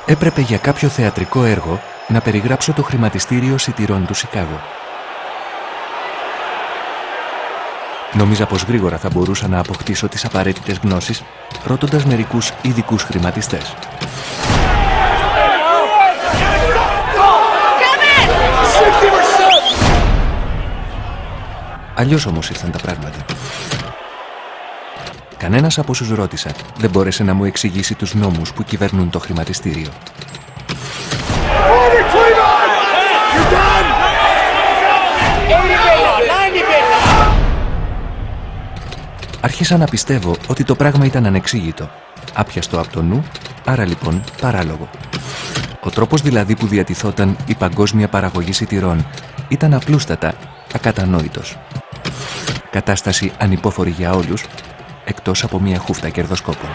Έπρεπε για κάποιο θεατρικό έργο να περιγράψω το χρηματιστήριο σιτηρών του Σικάγο. Νόμιζα πως γρήγορα θα μπορούσα να αποκτήσω τις απαραίτητες γνώσεις, ρωτώντας μερικούς ειδικούς χρηματιστές. Αλλιώς όμως ήρθαν τα πράγματα. Κανένας από όσους ρώτησα δεν μπόρεσε να μου εξηγήσει τους νόμους που κυβερνούν το χρηματιστήριο. Άρχισα να πιστεύω ότι το πράγμα ήταν ανεξήγητο, άπιαστο από το νου, άρα λοιπόν παράλογο. Ο τρόπος δηλαδή που διατηθόταν η παγκόσμια παραγωγή σιτηρών ήταν απλούστατα ακατανόητος. Κατάσταση ανυπόφορη για όλους, εκτός από μια χούφτα κερδοσκόπων.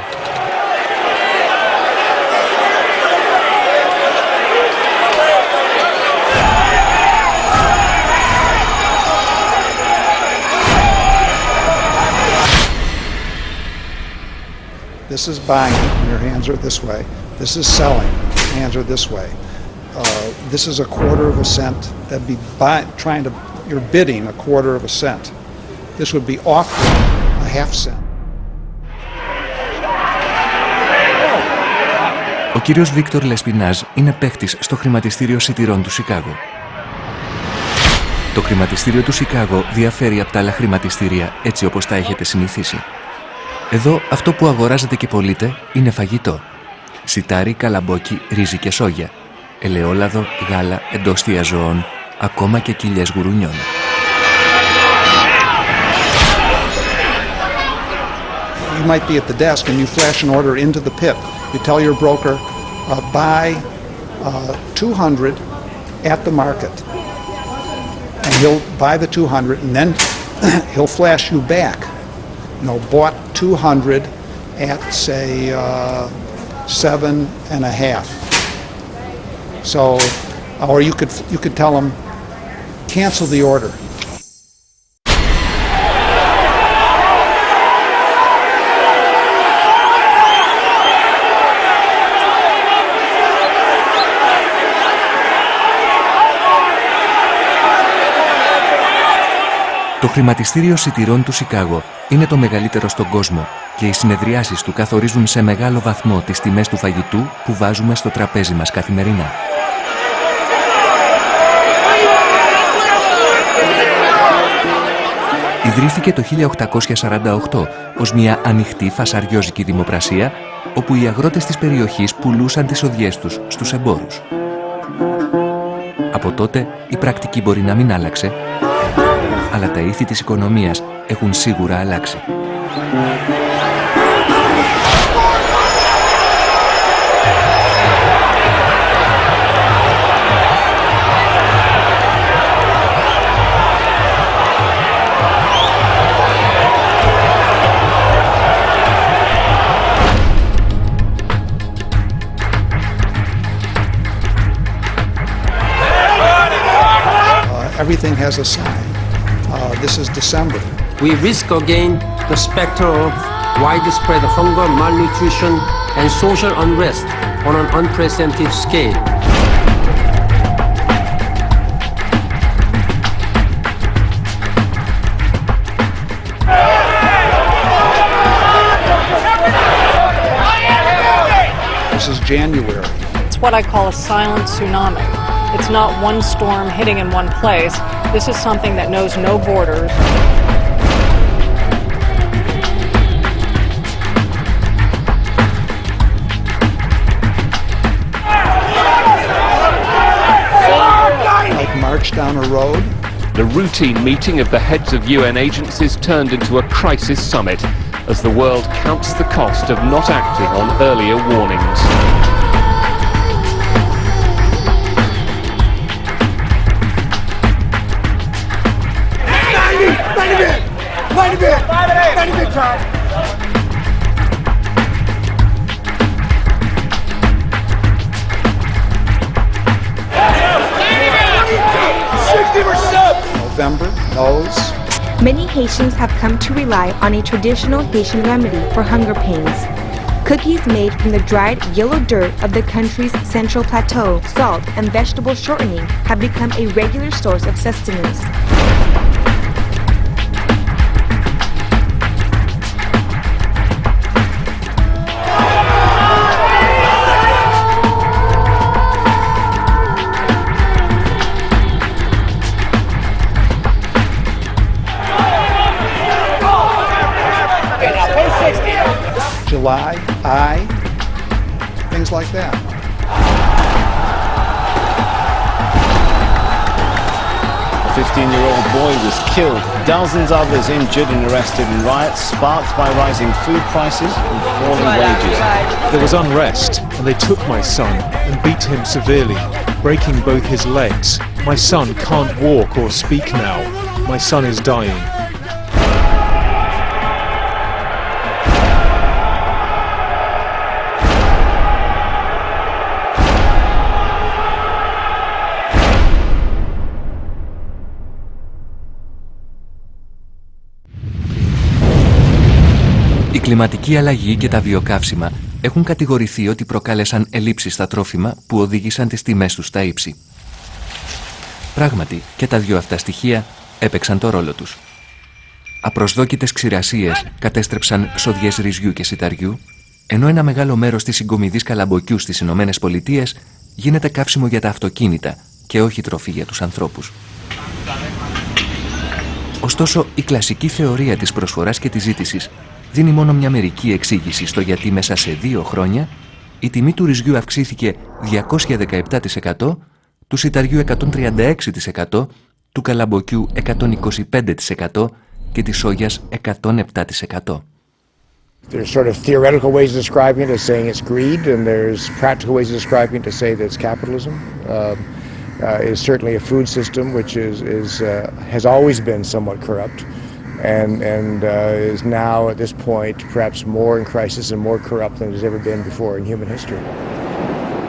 This is buying, your hands are this way. This is selling, hands are this way. This is a quarter of a cent. That'd be you're bidding a quarter of a cent. This would be offering a half cent. Ο κύριος Βίκτορ Λεσπινάζ είναι παίχτης στο χρηματιστήριο σιτηρών του Σικάγο. Το χρηματιστήριο του Σικάγο διαφέρει από τα άλλα χρηματιστήρια έτσι όπως τα έχετε συνηθίσει. Εδώ αυτό που αγοράζετε και πωλείτε είναι φαγητό. Σιτάρι, καλαμπόκι, ρύζι και σόγια. Ελαιόλαδο, γάλα, εντόστια ζώων, ακόμα και κοιλιές γουρουνιών. You might be at the desk and you flash an order into the pip. You tell your broker, buy 200 at the market. And he'll buy the 200 and then he'll flash you back. You know, bought 200 at, say, 7.5. So, or you could tell them, cancel the order. Το χρηματιστήριο σιτηρών του Σικάγο είναι το μεγαλύτερο στον κόσμο και οι συνεδριάσεις του καθορίζουν σε μεγάλο βαθμό τις τιμές του φαγητού που βάζουμε στο τραπέζι μας καθημερινά. Ιδρύθηκε το 1848 ως μια ανοιχτή φασαριόζικη δημοπρασία όπου οι αγρότες της περιοχής πουλούσαν τις οδιές τους στους εμπόρους. Από τότε η πρακτική μπορεί να μην άλλαξε, αλλά τα ήθη της οικονομίας έχουν σίγουρα αλλάξει. Everything has a sign. This is December. We risk again the specter of widespread hunger, malnutrition, and social unrest on an unprecedented scale. This is January. It's what I call a silent tsunami. It's not one storm hitting in one place. This is something that knows no borders. Like march down a road. The routine meeting of the heads of UN agencies turned into a crisis summit as the world counts the cost of not acting on earlier warnings. November, nose. Many Haitians have come to rely on a traditional Haitian remedy for hunger pains, Cookies made from the dried yellow dirt of the country's central plateau, salt and vegetable shortening have become a regular source of sustenance. July, things like that. A 15-year-old boy was killed, dozens others injured and arrested in riots sparked by rising food prices and falling wages. There was unrest, and they took my son and beat him severely, breaking both his legs. My son can't walk or speak now. My son is dying. Η κλιματική αλλαγή και τα βιοκαύσιμα έχουν κατηγορηθεί ότι προκάλεσαν ελλείψεις στα τρόφιμα που οδήγησαν τις τιμές τους στα ύψη. Πράγματι, και τα δύο αυτά στοιχεία έπαιξαν το ρόλο τους. Απροσδόκητες ξηρασίες κατέστρεψαν σοδιές ρυζιού και σιταριού, ενώ ένα μεγάλο μέρος της συγκομιδής καλαμποκιού στις Ηνωμένες Πολιτείες γίνεται καύσιμο για τα αυτοκίνητα και όχι τροφή για τους ανθρώπους. Ωστόσο, η κλασική θεωρία της προσφοράς και της ζήτησης δίνει μόνο μια μερική εξήγηση στο γιατί μέσα σε 2 χρόνια η τιμή του ρυζιού αυξήθηκε 217%, του σιταριού 136%, του καλαμποκιού 125% και της σόγιας 107%. There's sort of theoretical ways of describing it as saying it's greed, and there's practical ways of describing it to say that it's capitalism. It's certainly a food system which has always been somewhat corrupt. And is now at this point perhaps more in crisis and more corrupt than it has ever been before in human history.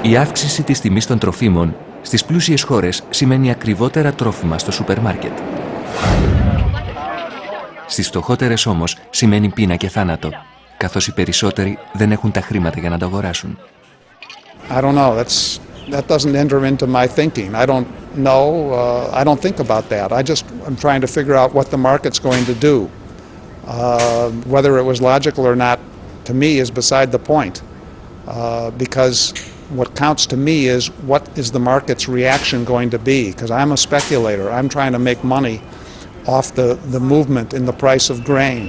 Η αύξηση της τιμής των τροφίμων στις πλούσιες χώρες σημαίνει ακριβότερα τρόφιμα στο σούπερ μάρκετ. Στις φτωχότερες όμως σημαίνει πείνα και θάνατο, καθώς οι περισσότεροι δεν έχουν τα χρήματα για να τα αγοράσουν. I don't know. That doesn't enter into my thinking. I don't know. I don't think about that. I'm trying to figure out what the market's going to do. Whether it was logical or not, to me, is beside the point. Because what counts to me is what is the market's reaction going to be? Because I'm a speculator. I'm trying to make money off the movement in the price of grain.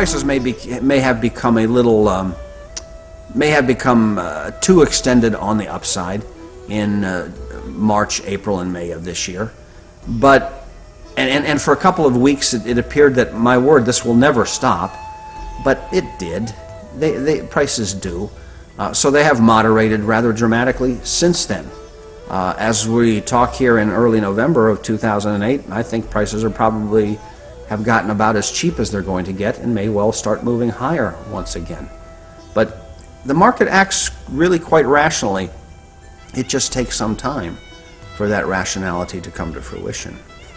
Prices may have become a little too extended on the upside in March, April, and May of this year, but and for a couple of weeks it appeared that, my word, this will never stop, but it did. They prices do, so they have moderated rather dramatically since then. As we talk here in early November of 2008, I think prices are probably have gotten about as cheap as they're going to get and may well start moving higher once again. But the market acts really quite rationally. It just takes some time for that rationality to come to fruition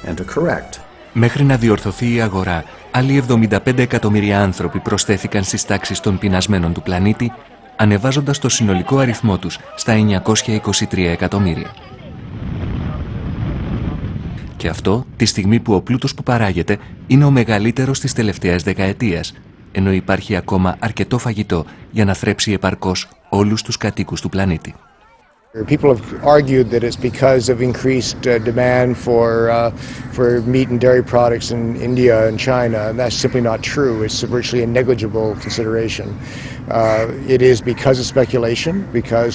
and to correct. Μέχρι να διορθωθεί η αγορά, άλλοι 75 εκατομμύρια άνθρωποι προσθέθηκαν στις τάξεις των πεινασμένων του πλανήτη, ανεβάζοντας το συνολικό αριθμό τους στα 923 εκατομμύρια. Και αυτό τη στιγμή που ο πλούτος που παράγεται είναι ο μεγαλύτερος της τελευταίας δεκαετίας, ενώ υπάρχει ακόμα αρκετό φαγητό για να θρέψει επαρκώς όλους τους κατοίκους του πλανήτη. People have argued that it's because of increased demand for meat and dairy products in India and China, and that's simply not true. It's virtually a negligible consideration. It is because of speculation, because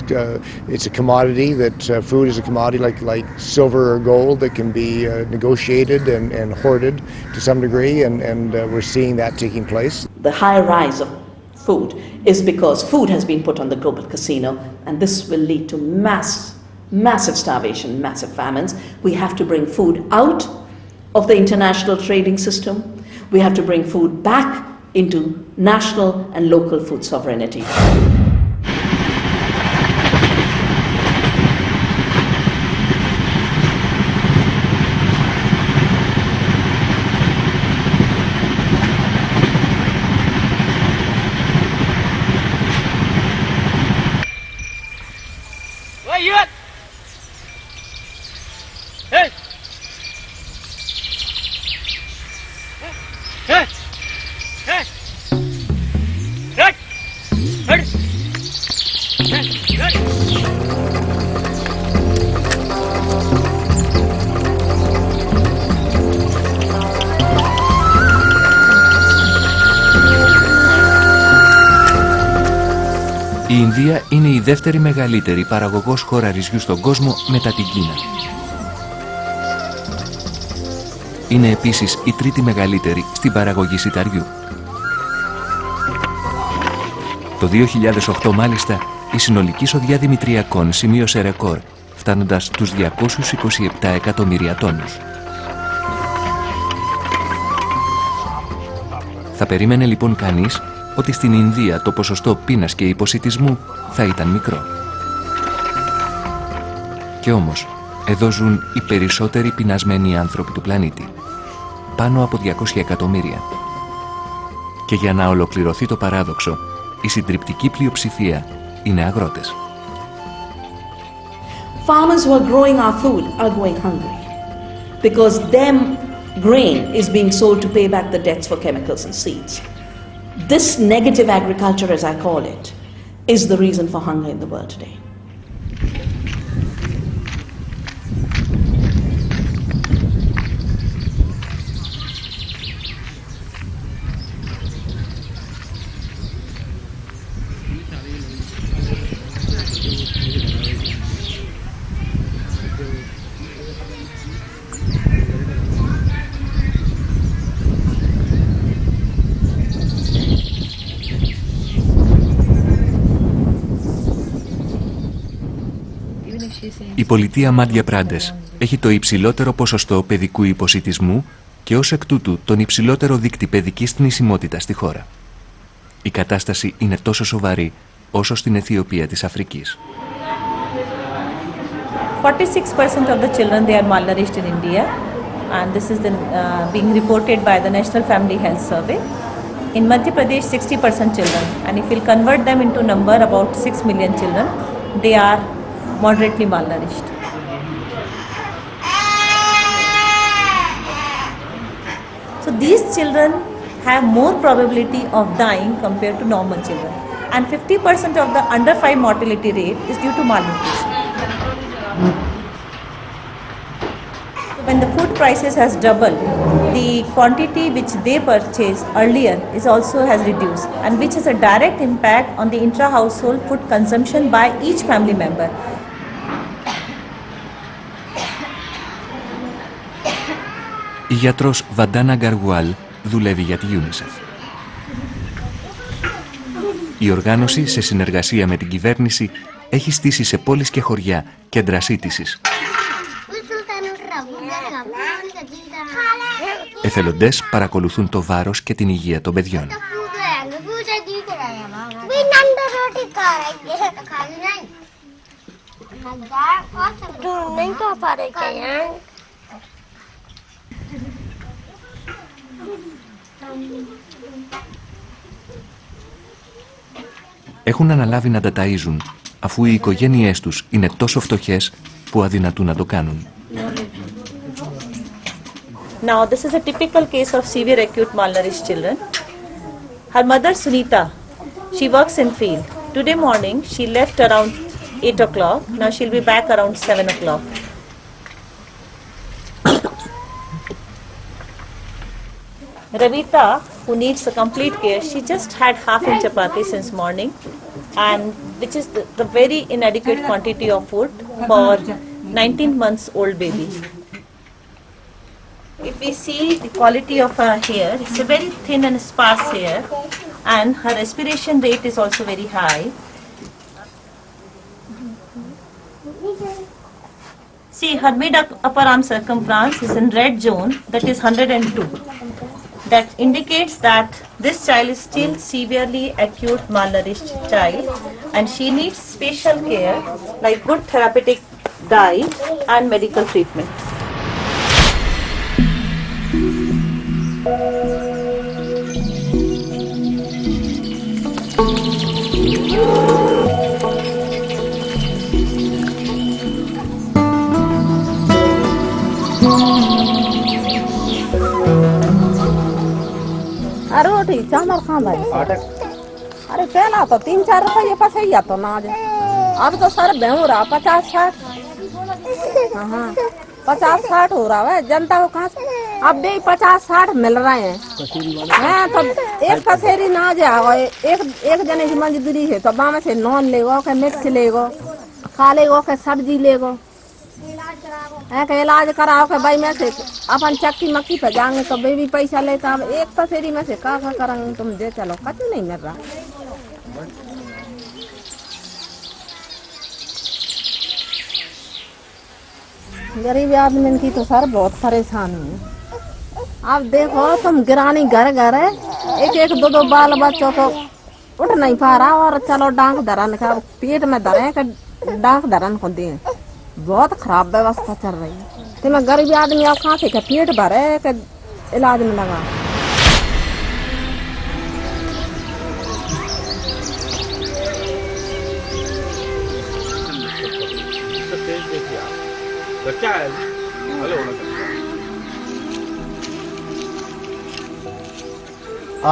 it's a commodity that food is a commodity like silver or gold that can be negotiated and hoarded to some degree, and we're seeing that taking place. The high rise of food is because food has been put on the global casino, and this will lead to mass massive starvation, massive famines. We have to bring food out of the international trading system. We have to bring food back into national and local food sovereignty. Η Ινδία είναι η δεύτερη μεγαλύτερη παραγωγός χώρα ρυζιού στον κόσμο μετά την Κίνα. Είναι επίσης η τρίτη μεγαλύτερη στην παραγωγή σιταριού. Το 2008 μάλιστα η συνολική εισοδιά δημητριακών σημείωσε ρεκόρ, φτάνοντας τους 227 εκατομμύρια τόνους. Θα περίμενε λοιπόν κανείς ότι στην Ινδία το ποσοστό πείνας και υποσιτισμού θα ήταν μικρό. Και όμως, εδώ ζουν οι περισσότεροι πεινασμένοι άνθρωποι του πλανήτη. Πάνω από 200 εκατομμύρια. Και για να ολοκληρωθεί το παράδοξο, η συντριπτική πλειοψηφία είναι αγρότες. Farmers who are growing our food are going hungry because their grain is being sold to pay back the debts for chemicals and seeds. This negative agriculture, as I call it, is the reason for hunger in the world today. Η πολιτεία Μάντια Πράντες έχει το υψηλότερο ποσοστό παιδικού υποσιτισμού και ως εκ τούτου τον υψηλότερο δείκτη παιδικής θνησιμότητας στη χώρα. Η κατάσταση είναι τόσο σοβαρή όσο στην Αιθιοπία της Αφρικής. 46% of the children they are malnourished in India, and this is being reported by the National Family Health Survey. In Madhya Pradesh, 60% children, and if we'll convert them into number, about 6 million children, they are moderately malnourished. So these children have more probability of dying compared to normal children, and 50% of the under 5 mortality rate is due to malnutrition. When the food prices has doubled, the quantity which they purchased earlier is also has reduced, and which has a direct impact on the intra-household food consumption by each family member. Η γιατρός Βαντάνα Γκαργουάλ δουλεύει για τη UNICEF. Η οργάνωση, σε συνεργασία με την κυβέρνηση, έχει στήσει σε πόλεις και χωριά κέντρα σύντησης. Εθελοντές παρακολουθούν το βάρος και την υγεία των παιδιών. Έχουν αναλάβει να τα ταΐζουν, αφού οι οικογένειές τους είναι τόσο φτωχές που αδυνατούν να το κάνουν. Now, this is a typical case of severe acute malnourished children. Her mother, Sunita, she works in field. Today morning, she left around 8 o'clock. Now, she'll be back around 7 o'clock. Ravita, who needs a complete care, she just had half-inch chapati since morning, and which is the very inadequate quantity of food for 19 months old baby. If we see the quality of her hair, it's a very thin and sparse hair, and her respiration rate is also very high. See, her mid upper arm circumference is in red zone, that is 102. That indicates that this child is still severely acute malnourished child, and she needs special care like good therapeutic diet and medical treatment. अरे रोटी चावल खा भाई अरे पहला तो 3-4 रुपये पसैया तो ना अब तो सर बेहू रहा 50-60 हाँ 50-60 हो रहा है जनता को कहाँ अब भी 50-60 मिल रहे हैं तो एक पसेरी ना जाओ एक जने की मजदूरी है तो बामे से नॉन लेगो के मिर्च लेगो खा लेगो के सब्जी लेगो के इलाज कराओ के भाई में से अपन चक्की मक्की पे जाएंगे तो भी पैसा लेता अब एक पसेरी में से का करेंगे तुम दे चलो कुछ नहीं मिल रहा गरीब आदमी की तो सर बहुत परेशानी है अब देखो तुम गिरानी घर घर है एक 2 बाल बच्चों को उठ नहीं पा रहा और चलो डांग धरन का पेट में धरे के डांग धरन को दे बहुत खराब व्यवस्था चल रही है तो मैं गरीब आदमी आप कहाँ से पेट भरे के इलाज में लगा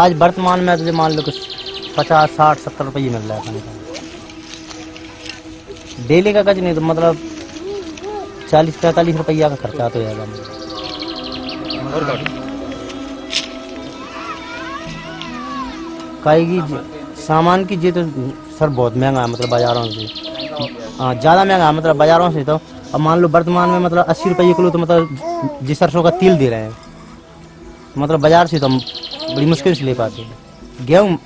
आज वर्तमान में तुझे मान लो कुछ 50-60-70 रुपये मिल रहा है खाने का डेली का कुछ नहीं तो मतलब 40-45 रुपया का खर्चा तो जाएगा काई सामान की जी तो सर बहुत महंगा है मतलब बाजारों से ज़्यादा महंगा है मतलब बाजारों से तो अब मान लो वर्तमान में मतलब 80 रुपये किलो तो मतलब जिस सरसों का तेल दे रहे हैं मतलब बाजार से तो हम बड़ी मुश्किल से ले पाते हैं गेहूँ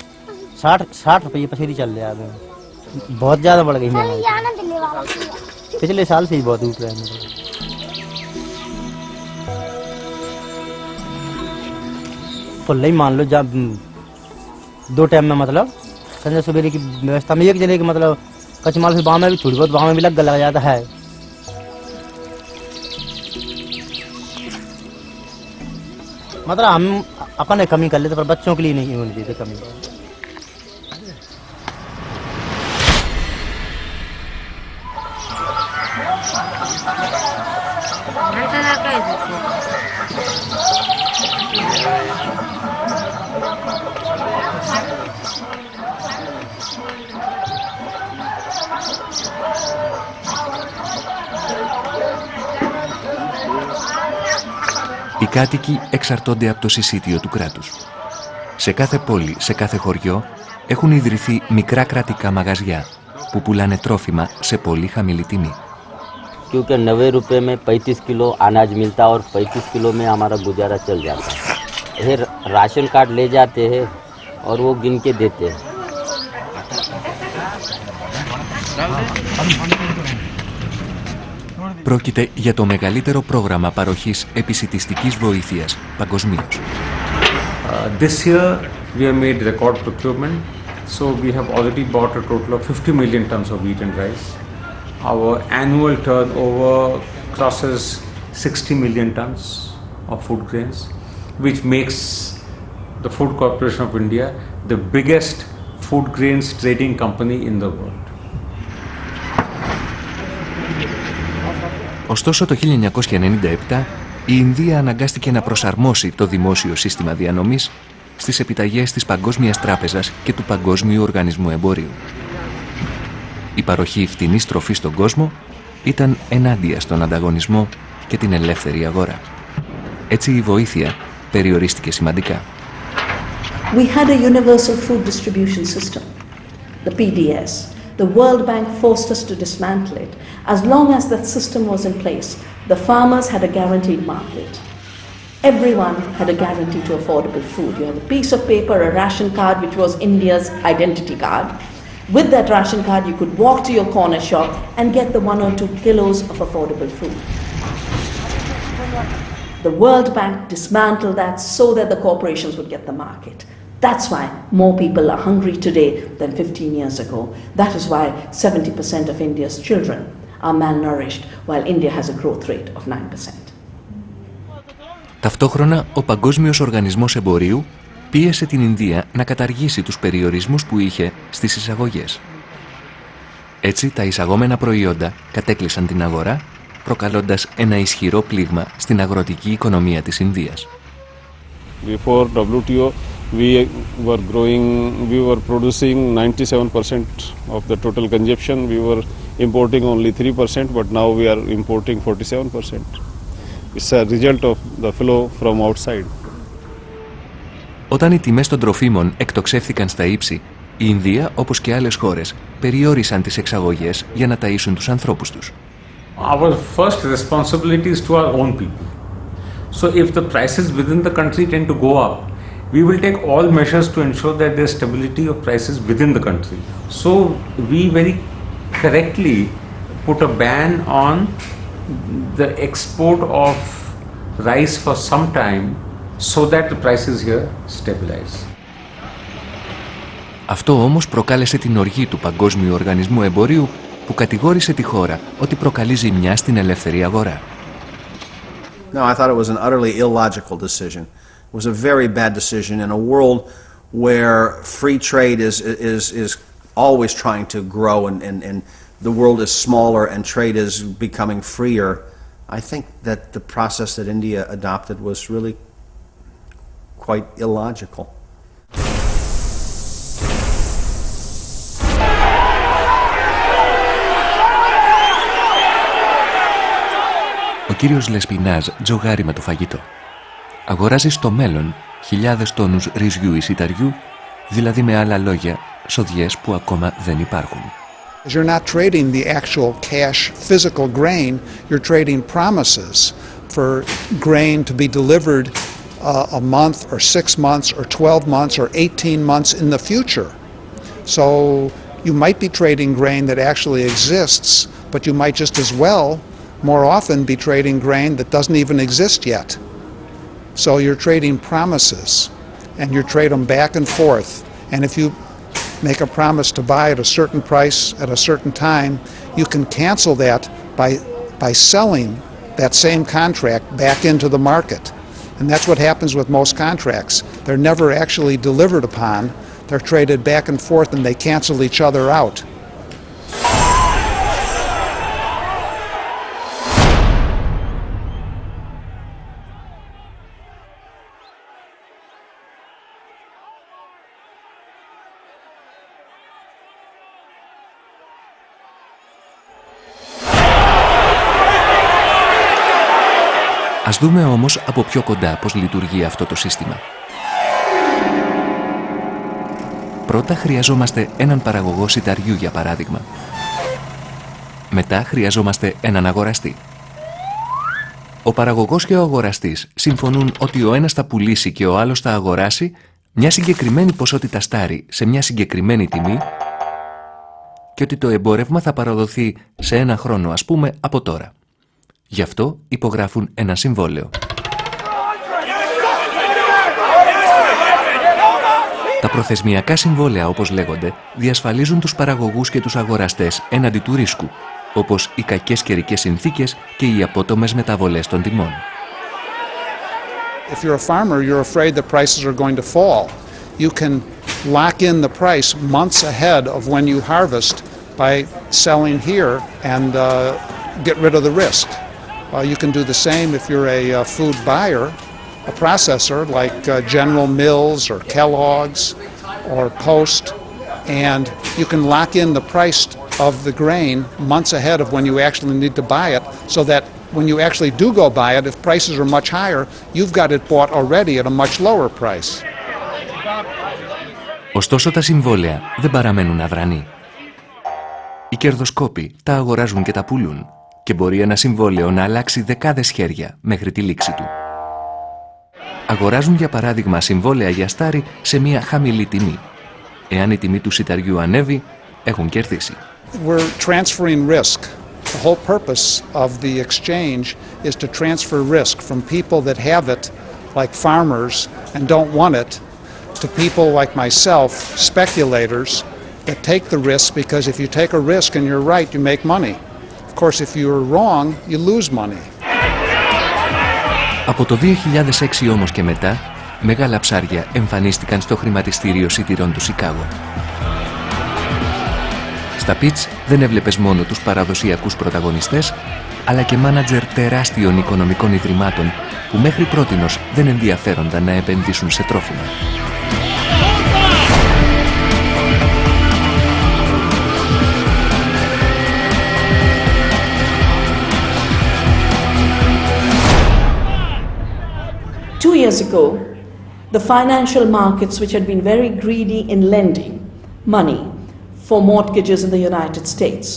60 रुपये पसेरी चल रहा है बहुत ज़्यादा बढ़ गई महंगाई पिछले साल से ही बहुत उठ रहे हैं फुल ही मान लो जब 2 टाइम में मतलब संजय सवेरे की व्यवस्था में एक जने की मतलब कच्चे माल से बाह में भी थोड़ी बहुत बाह में भी लग जाता है मतलब हम अपने कमी कर लेते पर बच्चों के लिए नहीं होनी चाहिए कमी Οι κάτοικοι εξαρτώνται από το συσίτιο του κράτους. Σε κάθε πόλη, σε κάθε χωριό, έχουν ιδρυθεί μικρά κρατικά μαγαζιά που πουλάνε τρόφιμα σε πολύ χαμηλή τιμή. क्योंकि 90 रुपये में 35 किलो अनाज मिलता है और 35 किलो में हमारा गुजारा चल जाता है। फिर राशन कार्ड ले जाते हैं और वो गिन के देते हैं। Πρόκειται για το μεγαλύτερο πρόγραμμα παροχής επισιτιστικής βοήθειας παγκοσμίως. This year we have made record procurement, so we have already bought a total of 50 million tons of wheat and rice. Our annual turnover crosses 60 million tons of food grains, which makes the Food Corporation of India the biggest food grains trading company in the world. Ωστόσο, το 1997 η Ινδία αναγκάστηκε να προσαρμόσει το δημόσιο σύστημα διανομής στις επιταγές της Παγκόσμιας Τράπεζας και του Παγκόσμιου Οργανισμού Εμπορίου. Η παροχή φτηνής τροφής στον κόσμο ήταν ενάντια στον ανταγωνισμό και την ελεύθερη αγορά. Έτσι η βοήθεια περιορίστηκε σημαντικά. We had a universal food distribution system, the PDS. The World Bank forced us to dismantle it. As long as that system was in place, the farmers had a guaranteed market. Everyone had a guarantee to affordable food. You had a piece of paper, a ration card, which was India's identity card, With that ration card, you could walk to your corner shop and get the 1 or 2 kilos of affordable food. The World Bank dismantled that so that the corporations would get the market. That's why more people are hungry today than 15 years ago. That is why 70% of India's children are malnourished, while India has a growth rate of 9%. Ταυτόχρονα, ο Παγκόσμιος Οργανισμός Εμπορίου πίεσε την Ινδία να καταργήσει τους περιορισμούς που είχε στις εισαγωγές. Έτσι, τα εισαγόμενα προϊόντα κατέκλυσαν την αγορά, προκαλώντας ένα ισχυρό πλήγμα στην αγροτική οικονομία της Ινδίας. Before WTO, we were producing 97% of the total consumption. We were importing only 3%, but now we are importing 47%. It's a result of the flow from outside. Όταν οι τιμές των τροφίμων εκτοξεύθηκαν στα ύψη, η Ινδία, όπως και άλλες χώρες, περιόρισαν τις εξαγωγές για να ταΐσουν τους ανθρώπους τους. Our first responsibility is to our own people. So if the prices within the country tend to go up, we will take all measures to ensure that there is stability of prices within the country. So we very correctly put a ban on the export of rice for some time so that the prices here stabilize. Αυτό όμως προκάλεσε την οργή του Παγκόσμιου Οργανισμού Εμπορίου, που κατηγόρησε τη χώρα ότι προκαλεί ζημιά στην ελεύθερη αγορά. No, I thought it was an utterly illogical decision. It was a very bad decision in a world where free trade is always trying to grow and the world is smaller and trade is becoming freer. I think that the process that India adopted was really quite illogical. Ο κύριος Λεσπινάζ τζογάρει με το φαγητό. Αγοράζει στο μέλλον χιλιάδες τόνους ρυζιού ή σιταριού, δηλαδή με άλλα λόγια, σοδιές που ακόμα δεν υπάρχουν. You're not trading the actual cash physical grain, you're trading promises for grain to be delivered a month or 6 months or 12 months or 18 months in the future. So you might be trading grain that actually exists, but you might just as well more often be trading grain that doesn't even exist yet. So you're trading promises, and you trade them back and forth. And if you make a promise to buy at a certain price at a certain time, you can cancel that by selling that same contract back into the market. And that's what happens with most contracts. They're never actually delivered upon. They're traded back and forth, and they cancel each other out. Ας δούμε όμως από πιο κοντά πώς λειτουργεί αυτό το σύστημα. Πρώτα χρειαζόμαστε έναν παραγωγό σιταριού, για παράδειγμα. Μετά χρειαζόμαστε έναν αγοραστή. Ο παραγωγός και ο αγοραστής συμφωνούν ότι ο ένας θα πουλήσει και ο άλλος θα αγοράσει μια συγκεκριμένη ποσότητα στάρι σε μια συγκεκριμένη τιμή και ότι το εμπόρευμα θα παραδοθεί σε ένα χρόνο, ας πούμε, από τώρα. Γι' αυτό υπογράφουν ένα συμβόλαιο. Τα προθεσμιακά συμβόλαια, όπως λέγονται, διασφαλίζουν τους παραγωγούς και τους αγοραστές έναντι του ρίσκου, όπως οι κακές καιρικές συνθήκες και οι απότομες μεταβολές των τιμών. If you're a farmer, you're afraid that prices are going to fall. You can lock in the price months ahead of when you harvest by selling here and get rid of the risk. You can do the same if you're a food buyer, a processor like General Mills or Kellogg's or Post, and you can lock in the price of the grain months ahead of when you actually need to buy it, so that when you actually do go buy it, if prices are much higher, you've got it bought already at a much lower price. Ωστόσο, τα συμβόλαια δεν παραμένουν αδρανή. Οι κερδοσκόποι τα αγοράζουν και τα πουλούν και μπορεί ένα συμβόλαιο να αλλάξει δεκάδες χέρια μέχρι τη λήξη του. Αγοράζουν, για παράδειγμα, συμβόλαια για στάρι σε μια χαμηλή τιμή. Εάν η τιμή του σιταριού ανέβει, έχουν κερδίσει. We're transferring risk. The whole purpose of the exchange is to transfer risk from people that have it, like farmers, and don't want it, to people like myself, speculators, that take the risk because if you take a risk and you're right, you make money. Of course, if you're wrong, you lose money. Από το 2006 όμως και μετά, μεγάλα ψάρια εμφανίστηκαν στο χρηματιστήριο σιτηρών του Σικάγο. Στα πιτς δεν έβλεπες μόνο τους παραδοσιακούς πρωταγωνιστές, αλλά και μάνατζερ τεράστιων οικονομικών ιδρυμάτων που μέχρι πρότινος δεν ενδιαφέρονταν να επενδύσουν σε τρόφιμα. Two years ago, the financial markets, which had been very greedy in lending money for mortgages in the United States,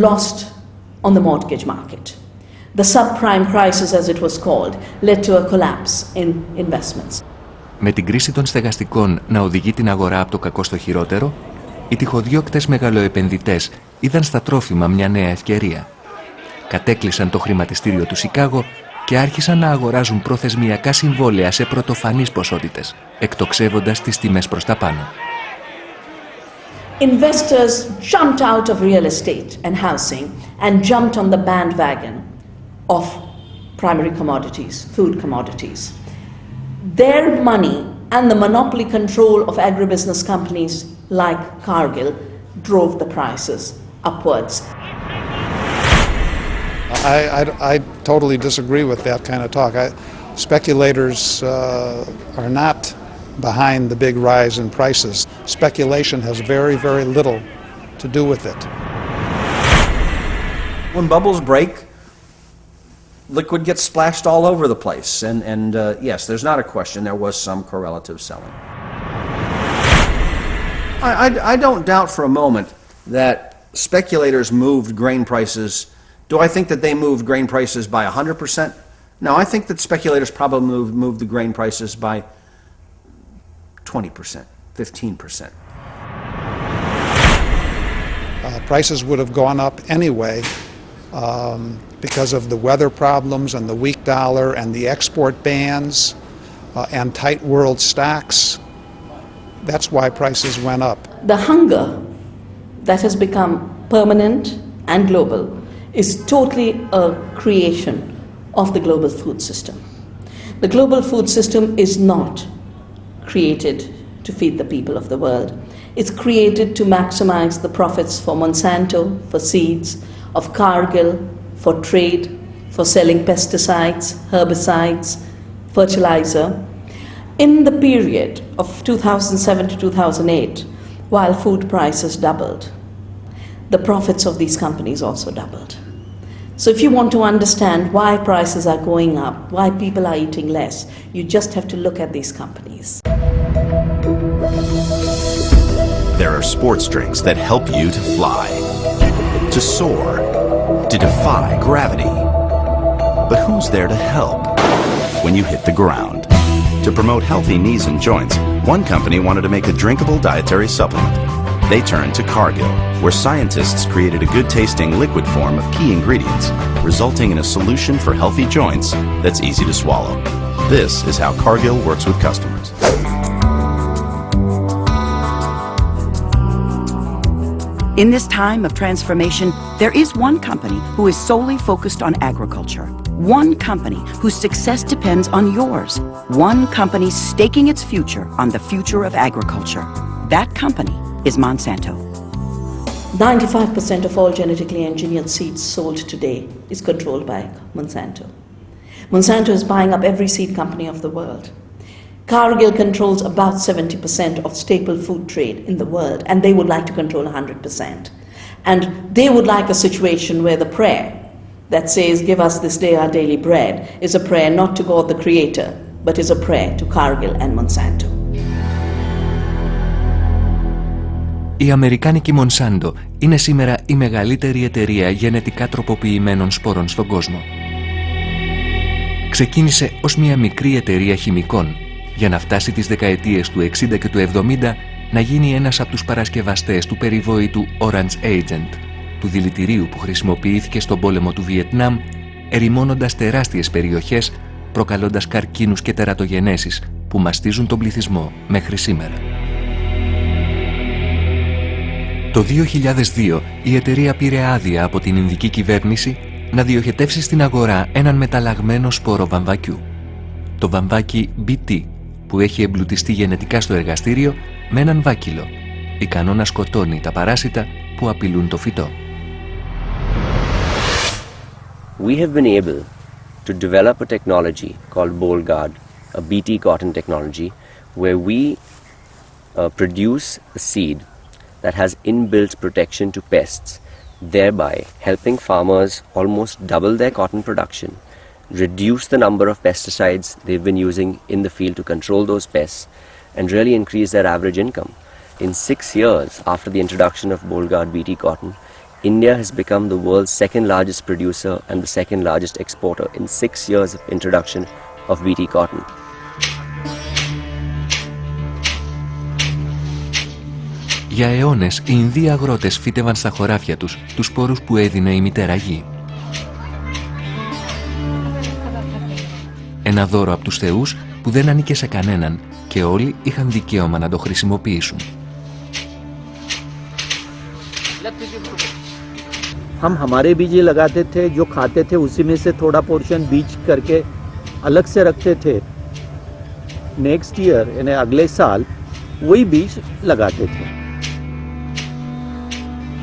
lost on the mortgage market. The subprime crisis, as it was called, led to a collapse in investments. Με την κρίση των στεγαστικών να οδηγεί την αγορά από το κακό στο χειρότερο, οι τυχοδιώκτες μεγαλοεπενδυτές είδαν στα τρόφιμα μια νέα ευκαιρία. Κατέκλεισαν το χρηματιστήριο του Σικάγο και άρχισαν να αγοράζουν προθεσμιακά συμβόλαια σε πρωτοφανείς ποσότητες, εκτοξεύοντας τις τιμές προς τα πάνω. Investors jumped out of real estate and housing and jumped on the bandwagon of primary commodities, food commodities. Their money and the monopoly control of agribusiness companies like Cargill drove the prices upwards. I totally disagree with that kind of talk. Speculators are not behind the big rise in prices. Speculation has very, very little to do with it. When bubbles break, liquid gets splashed all over the place. And yes, there's not a question there was some correlative selling. I don't doubt for a moment that speculators moved grain prices. Do I think that they moved grain prices by 100%? No, I think that speculators probably moved the grain prices by 20%, 15%. Prices would have gone up anyway because of the weather problems and the weak dollar and the export bans and tight world stocks. That's why prices went up. The hunger that has become permanent and global is totally a creation of the global food system. The global food system is not created to feed the people of the world. It's created to maximize the profits for Monsanto, for seeds, of Cargill, for trade, for selling pesticides, herbicides, fertilizer. In the period of 2007 to 2008, while food prices doubled, the profits of these companies also doubled. So if you want to understand why prices are going up, why people are eating less, you just have to look at these companies. There are sports drinks that help you to fly, to soar, to defy gravity. But who's there to help when you hit the ground? To promote healthy knees and joints, one company wanted to make a drinkable dietary supplement. They turned to Cargill, where scientists created a good-tasting liquid form of key ingredients, resulting in a solution for healthy joints that's easy to swallow. This is how Cargill works with customers. In this time of transformation, there is one company who is solely focused on agriculture. One company whose success depends on yours. One company staking its future on the future of agriculture. That company is Monsanto. 95% of all genetically engineered seeds sold today is controlled by Monsanto. Monsanto is buying up every seed company of the world. Cargill controls about 70% of staple food trade in the world, and they would like to control 100%. And they would like a situation where the prayer that says, "Give us this day our daily bread," is a prayer not to God the Creator, but is a prayer to Cargill and Monsanto. Η αμερικάνικη Monsanto είναι σήμερα η μεγαλύτερη εταιρεία γενετικά τροποποιημένων σπόρων στον κόσμο. Ξεκίνησε ως μια μικρή εταιρεία χημικών, για να φτάσει τις δεκαετίες του 60 και του 70 να γίνει ένας από τους παρασκευαστές του περιβόητου Orange Agent, του δηλητηρίου που χρησιμοποιήθηκε στον πόλεμο του Βιετνάμ, ερημώνοντας τεράστιες περιοχές, προκαλώντας καρκίνους και τερατογενέσεις που μαστίζουν τον πληθυσμό μέχρι σήμερα. Το 2002 η εταιρεία πήρε άδεια από την Ινδική κυβέρνηση να διοχετεύσει στην αγορά έναν μεταλλαγμένο σπόρο βαμβακιού. Το βαμβάκι BT, που έχει εμπλουτιστεί γενετικά στο εργαστήριο με έναν βάκυλο, ικανό να σκοτώνει τα παράσιτα που απειλούν το φυτό. We have been able to develop a technology called BoldGuard, a BT cotton technology, where we produce a seed that has inbuilt protection to pests, thereby helping farmers almost double their cotton production, reduce the number of pesticides they've been using in the field to control those pests, and really increase their average income. In 6 years after the introduction of BoldGuard BT cotton, India has become the world's second largest producer and the second largest exporter in 6 years of introduction of BT cotton. Για αιώνες, οι Ινδοί αγρότες φύτευαν στα χωράφια τους τους σπόρους που έδινε η μητέρα γη. Ένα δώρο από τους θεούς που δεν ανήκε σε κανέναν και όλοι είχαν δικαίωμα να το χρησιμοποιήσουν. हम हमारे बीज ही लगाते थे, जो खाते थे उसी में से थोड़ा पोर्शन बीज करके अलग से रखते थे. नेक्स्ट ईयर यानी अगले साल वही बीज लगाते थे.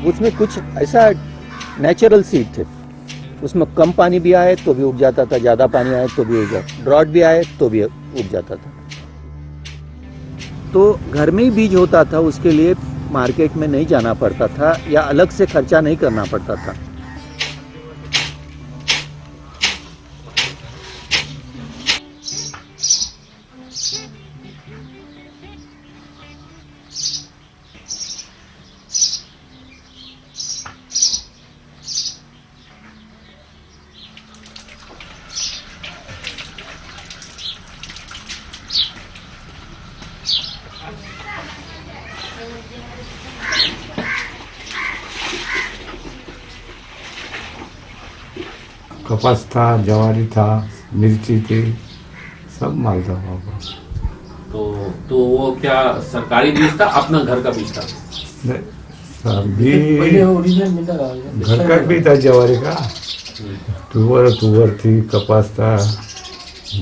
उसमें कुछ ऐसा नेचुरल सीड थे, उसमें कम पानी भी आए तो भी उग जाता था, ज़्यादा पानी आए तो भी उग जाता, ड्रॉट भी आए तो भी उग जाता था. तो घर में ही बीज होता था, उसके लिए मार्केट में नहीं जाना पड़ता था या अलग से खर्चा नहीं करना पड़ता था. कपास था, जवारी था, मिर्ची थी, सब माल था वहाँ पर. तो वो क्या सरकारी बीज था, अपना घर का बीज था? घर का भी था, जवारी का. तुअर थी, कपास था,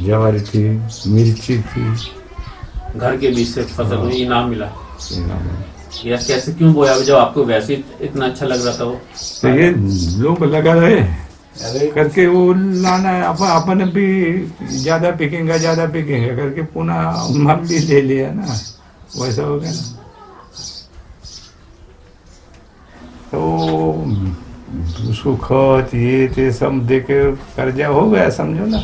जवारी थी, मिर्ची थी. घर के बीज से फसल में इनाम मिला. या कैसे क्यों बोया जब आपको वैसे इतना अच्छा लग रहा था वो? तो ये लोग लगा रहे करके वो लाना, अपन भी ज्यादा पिकेंगे करके पुनः हम भी ले लिया ना, वैसा हो गया ना. तो उसको खत ये थे सब दे के कर्जा हो गया, समझो ना.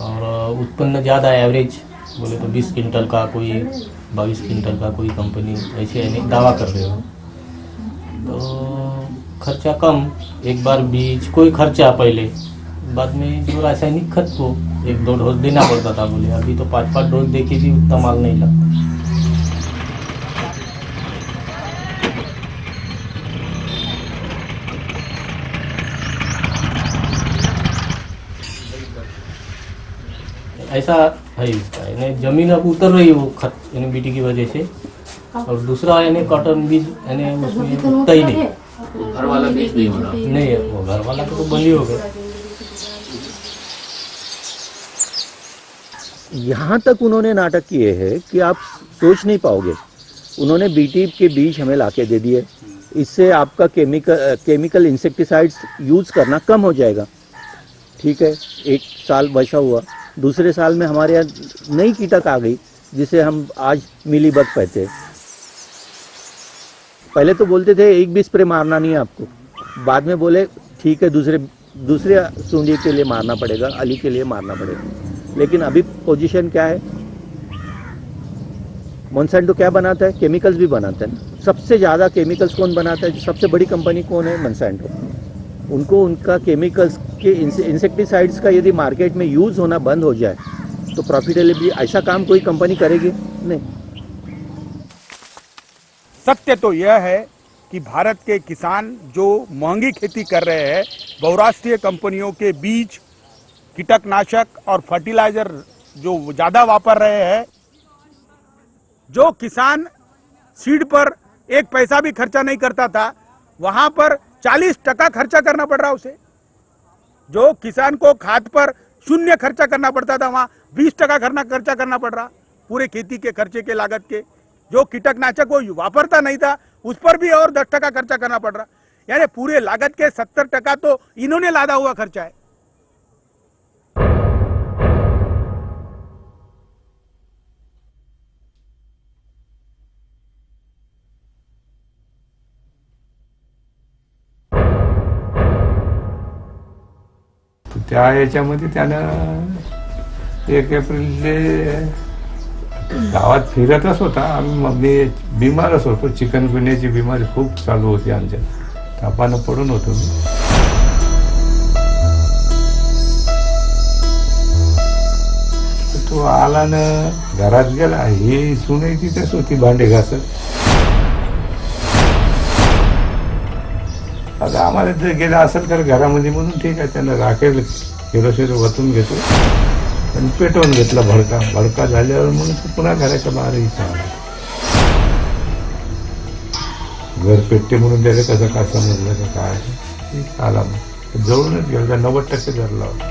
और उत्पन्न ज़्यादा एवरेज बोले तो 20 क्विंटल का, कोई 22 क्विंटल का, कोई कंपनी ऐसे दावा कर रहे हो. तो खर्चा कम, एक बार बीज कोई खर्चा पहले, बाद में जो रासायनिक खत को 1-2 डोज देना पड़ता था. बोले अभी तो 5-5 डोज दे के भी उतना माल नहीं लगता. ऐसा है इसका, यानी जमीन अब उतर रही है वो खत यानी बीटी की वजह से. और दूसरा यानी कॉटन बीज यानी उसमें उगता ही नहीं. घर वाला बीज नहीं हो रहा? नहीं, वो घर वाला तो बंद ही हो गया. यहाँ तक उन्होंने नाटक किए हैं कि आप सोच नहीं पाओगे. उन्होंने बीटी के बीज हमें लाके दे दिए, इससे आपका केमिकल इंसेक्टिसाइड्स यूज़ करना कम हो जाएगा. ठीक है, एक साल वैसा हुआ. दूसरे साल में हमारे यहाँ नई कीटक आ गई जिसे हम आज मिलीबग कहते हैं. पहले तो बोलते थे एक भी स्प्रे मारना नहीं है आपको, बाद में बोले ठीक है दूसरे सूंडी के लिए मारना पड़ेगा, अली के लिए मारना पड़ेगा. लेकिन अभी पोजीशन क्या है, मोन्सेंटो क्या बनाता है, केमिकल्स भी बनाता है. सबसे ज़्यादा केमिकल्स कौन बनाता है, सबसे बड़ी कंपनी कौन है, मोन्सेंटो. उनको उनका केमिकल्स के इंसेक्टिसाइड्स का यदि मार्केट में यूज़ होना बंद हो जाए तो प्रॉफिटेबली ऐसा काम कोई कंपनी करेगी नहीं। सत्य तो यह है कि भारत के किसान जो महंगी खेती कर रहे हैं, बहुराष्ट्रीय कंपनियों के बीज, कीटनाशक और फर्टिलाइजर जो ज़्यादा वापर रहे हैं, जो किसान सीड पर एक पैसा भी खर्चा नहीं करता था, वहां पर 40% खर्चा करना पड़ रहा उसे। जो किसान को खाद पर 0 खर्चा करना पड़ता था, वहां 20% खर्चा करना पड़ रहा पूरे खेती के खर्चे के लागत के। जो कीटनाशक वो वापरता नहीं था, उस पर भी और 10% खर्चा करना पड़ रहा। यानी पूरे लागत के 70% तो इन्होंने लादा हुआ खर्चा है। त्या याच्यामध्ये त्यानं 1 एप्रिलले गावात फिरतच होता. मी बिमारच होतो, चिकनगुन्याची बिमारी खूप चालू होती आमच्या, तापानं पडून होतो मी. तो आला ना, घरात गेला, ही सुने तिथेच होती भांडे घासत. आता आम्हाला जर गेला असेल तर घरामध्ये म्हणून ठीक आहे, त्यानं राखेल केरोसिन वतून घेतो आणि पेटवून घेतला. भडका झाल्यावर म्हणून पुन्हा घराच्या बाहेरही चालला. घर पेटते म्हणून त्याला कसं काय समजलं का काय आला, मग जवळूनच गेला. 90% धरला होता.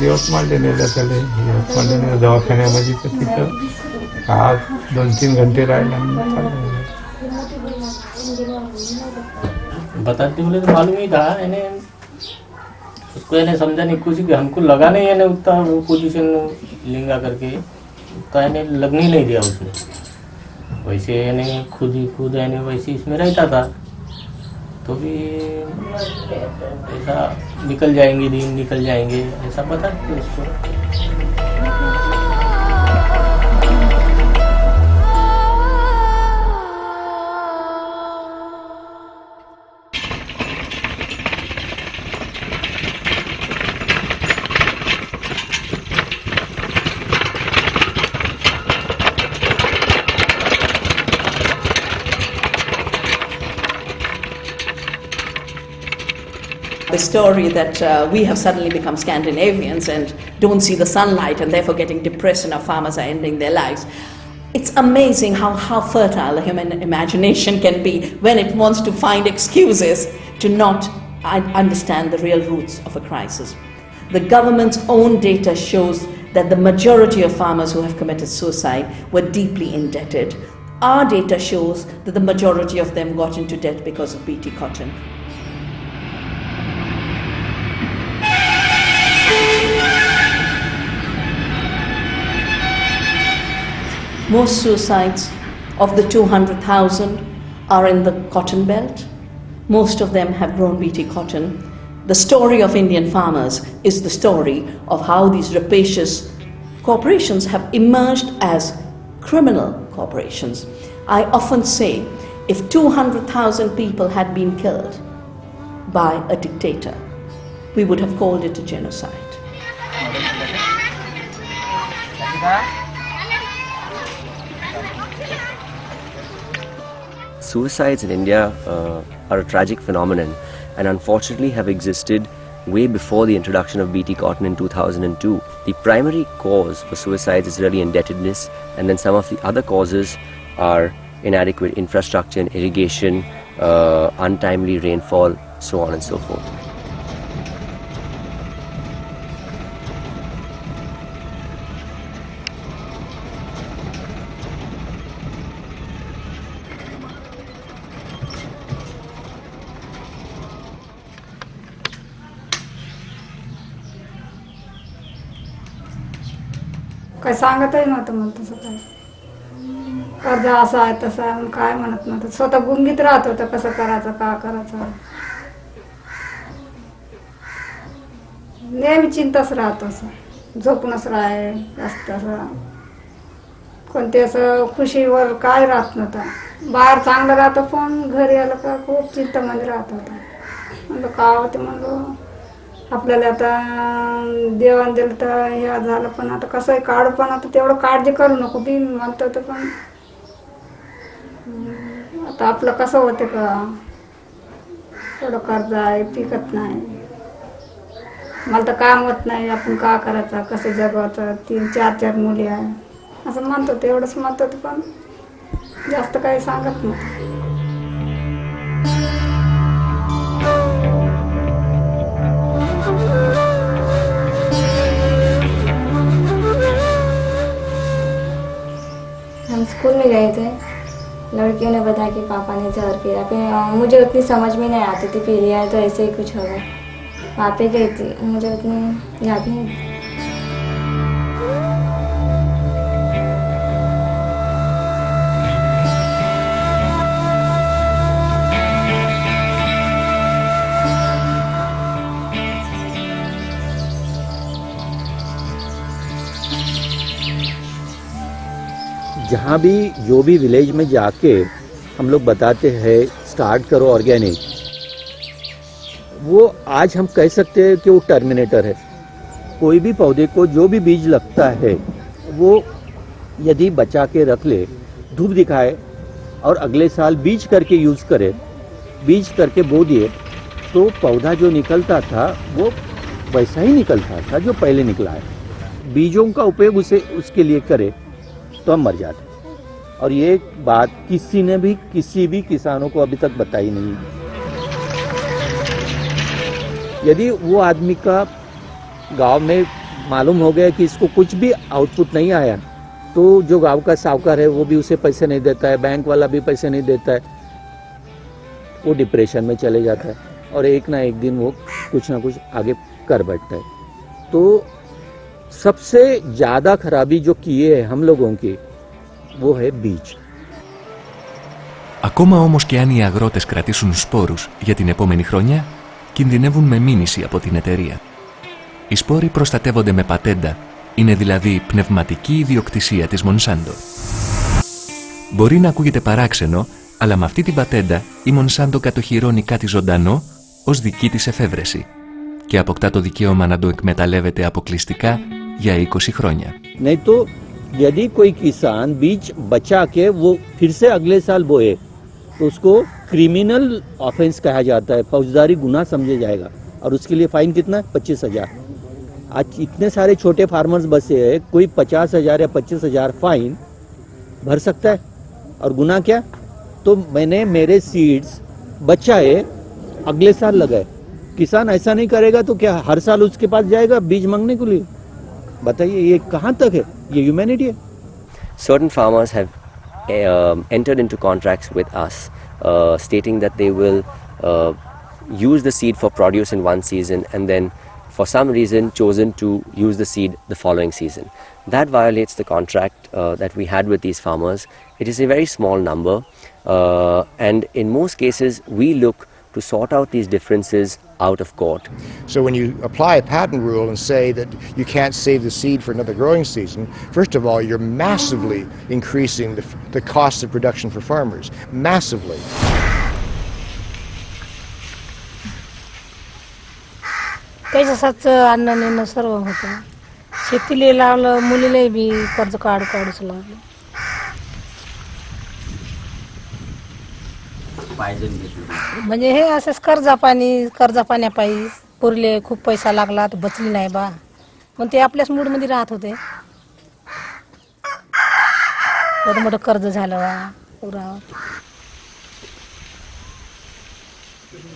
यवतमाळला नेलं त्याला. यवतमाळला नेलं दवाखान्यामध्ये, तर तिथं 2-3 घंटे राहिला. बताते बोले तो मालूम ही था, इन्हें उसको इन्हें समझा नहीं कुछ कि हमको लगा नहीं, इन्हें उतना वो पोजीशन लेंगा करके, तो इन्हें लगने नहीं दिया उसने। वैसे इन्हें खुद इन्हें वैसे इसमें रहता था, तो भी ऐसा निकल जाएंगे दिन, निकल जाएंगे ऐसा बताते उसको। The story that we have suddenly become Scandinavians and don't see the sunlight and therefore getting depressed and our farmers are ending their lives. It's amazing how fertile the human imagination can be when it wants to find excuses to not understand the real roots of a crisis. The government's own data shows that the majority of farmers who have committed suicide were deeply indebted. Our data shows that the majority of them got into debt because of BT cotton. Most suicides of the 200,000 are in the cotton belt. Most of them have grown BT cotton. The story of Indian farmers is the story of how these rapacious corporations have emerged as criminal corporations. I often say, if 200,000 people had been killed by a dictator, we would have called it a genocide. Suicides in India are a tragic phenomenon and unfortunately have existed way before the introduction of BT cotton in 2002. The primary cause for suicides is really indebtedness, and then some of the other causes are inadequate infrastructure and irrigation, untimely rainfall, so on and so forth. काय सांगतही नव्हतं मला तसं काय. कर्ज असं आहे तसं आहे म्हणून काय म्हणत नव्हतं. स्वतः गुंगीत राहत होतं कसं करायचं का करायचं. नेहमी चिंताच राहत असं. झोपूनच राहाय जास्त असं. कोणते असं खुशीवर काय राहत नव्हतं. बाहेर चांगलं राहतं पण घरी आलं का खूप चिंतामध्ये राहत होतं. म्हणलं का होते म्हणलं आपल्याला आता देवाण दिलं तर हे झालं पण आता कसंही काढू पण आता तेवढं काळजी करू नको बी म्हणतो तर पण आता आपलं कसं होते का थोडं कर्ज आहे पिकत नाही मला तर काम होत नाही आपण का करायचं कसं जगवायचं 3-4 मुली आहे असं म्हणतो ते एवढंच म्हणतो ते पण जास्त काही सांगत नाही हम स्कूल में गए थे लड़कियों ने बताया कि पापा ने जहर पिया फिर मुझे उतनी समझ में नहीं आती थी पी लिया है तो ऐसे ही कुछ होगा वहाँ पे गई थी मुझे उतनी याद नहीं जहाँ भी जो भी विलेज में जाके हम लोग बताते हैं स्टार्ट करो ऑर्गेनिक, वो आज हम कह सकते हैं कि वो टर्मिनेटर है। कोई भी पौधे को जो भी बीज लगता है वो यदि बचा के रख ले, धूप दिखाए और अगले साल बीज करके यूज़ करे, बीज करके बो दिए तो पौधा जो निकलता था वो वैसा ही निकलता था जो पहले निकला है। बीजों का उपयोग उसके लिए करे तो हम मर जाते। और ये बात किसी ने भी किसी भी किसानों को अभी तक बताई नहीं। यदि वो आदमी का गांव में मालूम हो गया कि इसको कुछ भी आउटपुट नहीं आया तो जो गांव का साहूकार है वो भी उसे पैसे नहीं देता है, बैंक वाला भी पैसे नहीं देता है, वो डिप्रेशन में चले जाता है और एक ना एक दिन वो कुछ ना कुछ आगे कर बैठता है। तो सबसे ज़्यादा खराबी जो किए है हम लोगों की वो है बीज। Ακόμα όμως και αν οι αγρότες κρατήσουν σπόρους για την επόμενη χρονιά, κινδυνεύουν με μήνυση από την εταιρεία. Οι σπόροι προστατεύονται με πατέντα, είναι δηλαδή πνευματική ιδιοκτησία της Μονσάντο. Μπορεί να ακούγεται παράξενο, αλλά με αυτή την πατέντα η Μονσάντο κατοχυρώνει κάτι ζωντανό ως δική της εφεύρεση και αποκτά το δικαίωμα να το εκμεταλλεύεται αποκλειστικά για 20 χρόνια. नहीं तो यदि कोई किसान बीज बचा के वो फिर से अगले साल बोए तो उसको क्रिमिनल ऑफेंस कहा जाता है, फौजदारी गुनाह समझा जाएगा और उसके लिए फाइन कितना है 25,000। आज इतने सारे छोटे फार्मर्स बसे हैं, कोई 50,000 या 25,000 फाइन भर सकता है और गुनाह क्या? तो मैंने मेरे सीड्स बचाए अगले साल लगाए। किसान ऐसा नहीं करेगा तो क्या हर साल उसके पास जाएगा बीज मांगने के लिए? बताइए ये कहाँ तक है? ये ह्यूमैनिटी है। Certain farmers have entered into contracts with us stating that they will use the seed for produce in one season and then for some reason chosen to use the seed the following season. That violates the contract that we had with these farmers. It is a very small number and in most cases we look to sort out these differences out of court. So when you apply a patent rule and say that you can't save the seed for another growing season, first of all, you're massively increasing the cost of production for farmers. Massively. पैशाच अन्न नेणं सर्व होतं. शेतीला लावलं मुलीला B कर्ज काढूच लागलं. म्हणजे हे असंच कर्जापाण्यापायी पुरले खूप पैसा लागला तर बचली नाही बा पण ते आपल्याच मूडमध्ये राहत होते. मोठं कर्ज झालं बा पुरा.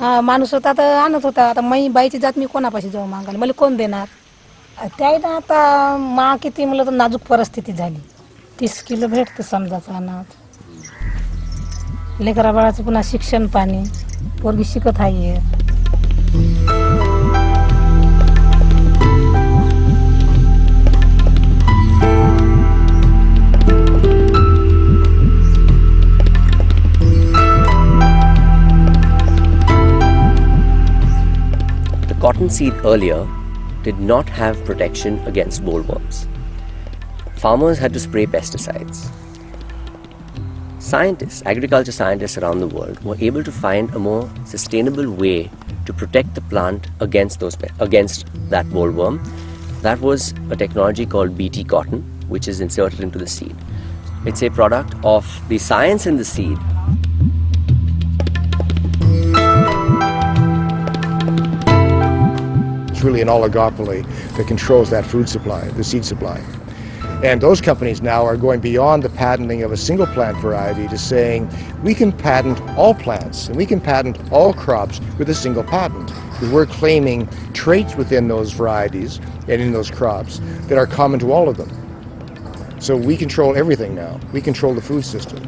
हा माणूस होता तर आणत होता. आता मी बाईची जात मी कोणापाशी जाऊ मागायला मला कोण देणार? त्याला आता मा किती मला तर नाजूक परिस्थिती झाली. 30 किलो भेटते समजाचं अनाथ. लेकरा बाळाचं पुन्हा शिक्षण पाणी पोरगी शिकत आहे. The cotton seed earlier did not have protection against bollworms. Farmers had to spray pesticides. Scientists, agriculture scientists around the world were able to find a more sustainable way to protect the plant against that bollworm. That was a technology called Bt cotton, which is inserted into the seed. It's a product of the science in the seed. It's really an oligopoly that controls that food supply, the seed supply. And those companies now are going beyond the patenting of a single plant variety to saying we can patent all plants and we can patent all crops with a single patent. Because we're claiming traits within those varieties and in those crops that are common to all of them. So we control everything now. We control the food system.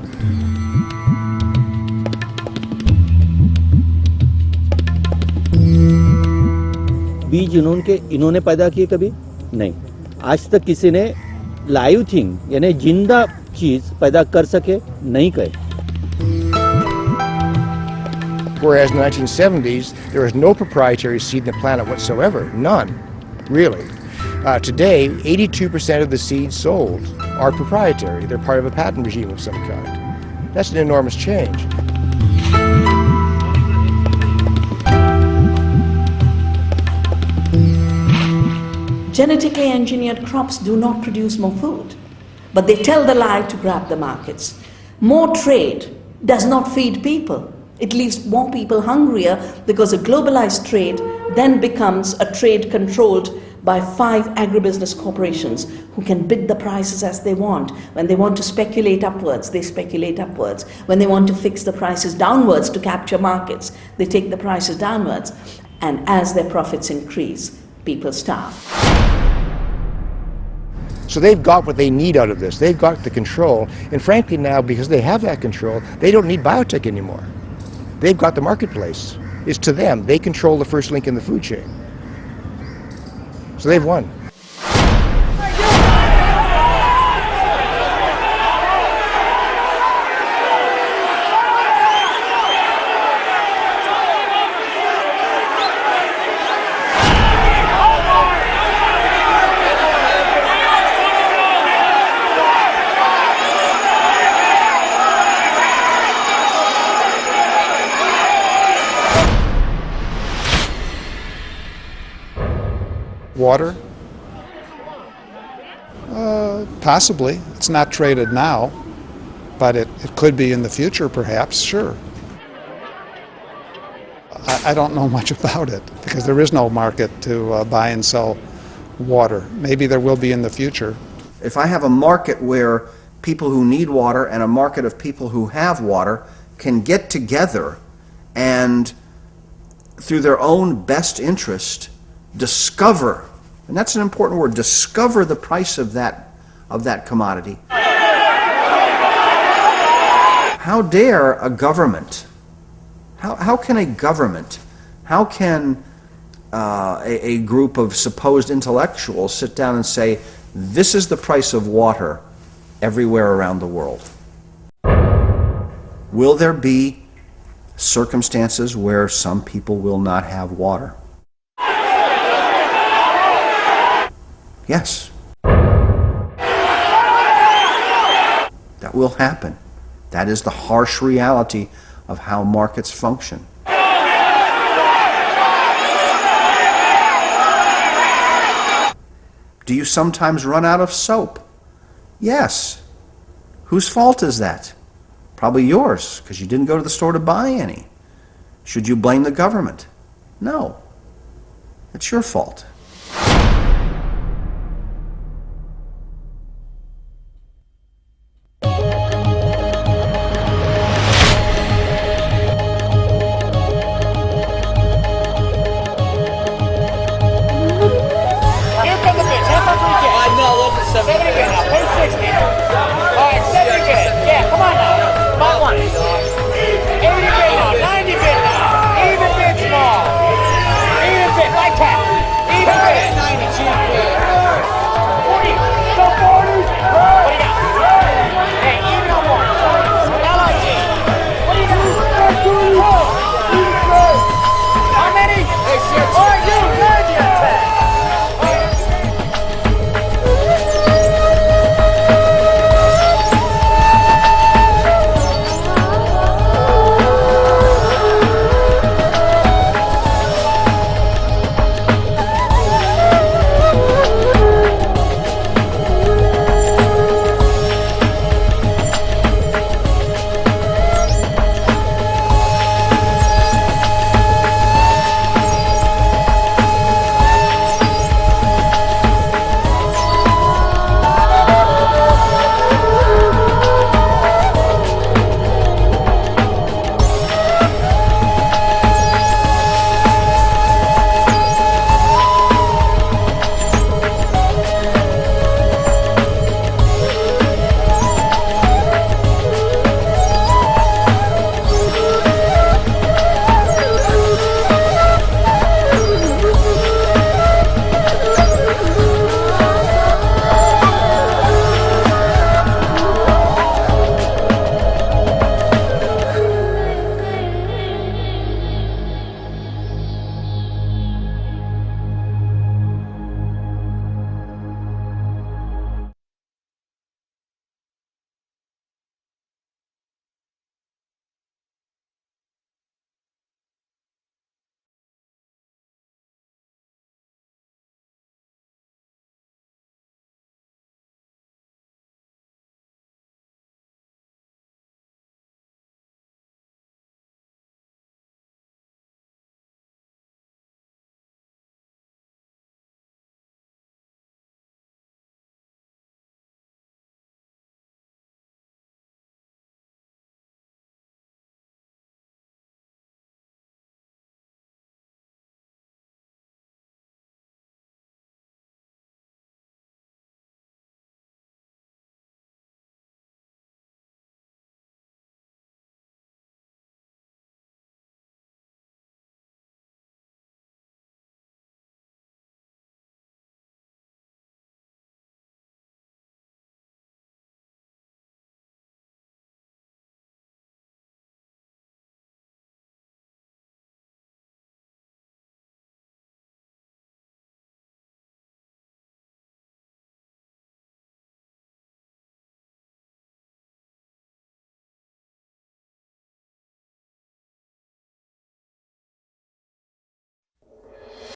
बीज इन्होंने पैदा किए कभी नहीं. आज तक किसी ने लाइव थिंग यानी जिंदा चीज पैदा कर सके नहीं कहे. Whereas in the 1970s, there was no proprietary seed in the planet whatsoever. None, really. Today, 82% of the seeds sold are proprietary. They're part of a patent regime of some kind. That's an enormous change. Genetically engineered crops do not produce more food, but they tell the lie to grab the markets. More trade does not feed people. It leaves more people hungrier because a globalized trade then becomes a trade controlled by 5 agribusiness corporations who can bid the prices as they want. When they want to speculate upwards, they speculate upwards. When they want to fix the prices downwards to capture markets, they take the prices downwards. And as their profits increase, people starve. So they've got what they need out of this. They've got the control. And frankly now, because they have that control, they don't need biotech anymore. They've got the marketplace. It's to them. They control the first link in the food chain. So they've won. Water? Possibly. It's not traded now, but it could be in the future perhaps, sure. I don't know much about it because there is no market to buy and sell water. Maybe there will be in the future. If I have a market where people who need water and a market of people who have water can get together and through their own best interest discover, and that's an important word, discover the price of that commodity. How dare a government, how can a government, how can a group of supposed intellectuals sit down and say, this is the price of water everywhere around the world? Will there be circumstances where some people will not have water? Yes. That will happen. That is the harsh reality of how markets function. Do you sometimes run out of soap? Yes. Whose fault is that? Probably yours, because you didn't go to the store to buy any. Should you blame the government? No. It's your fault.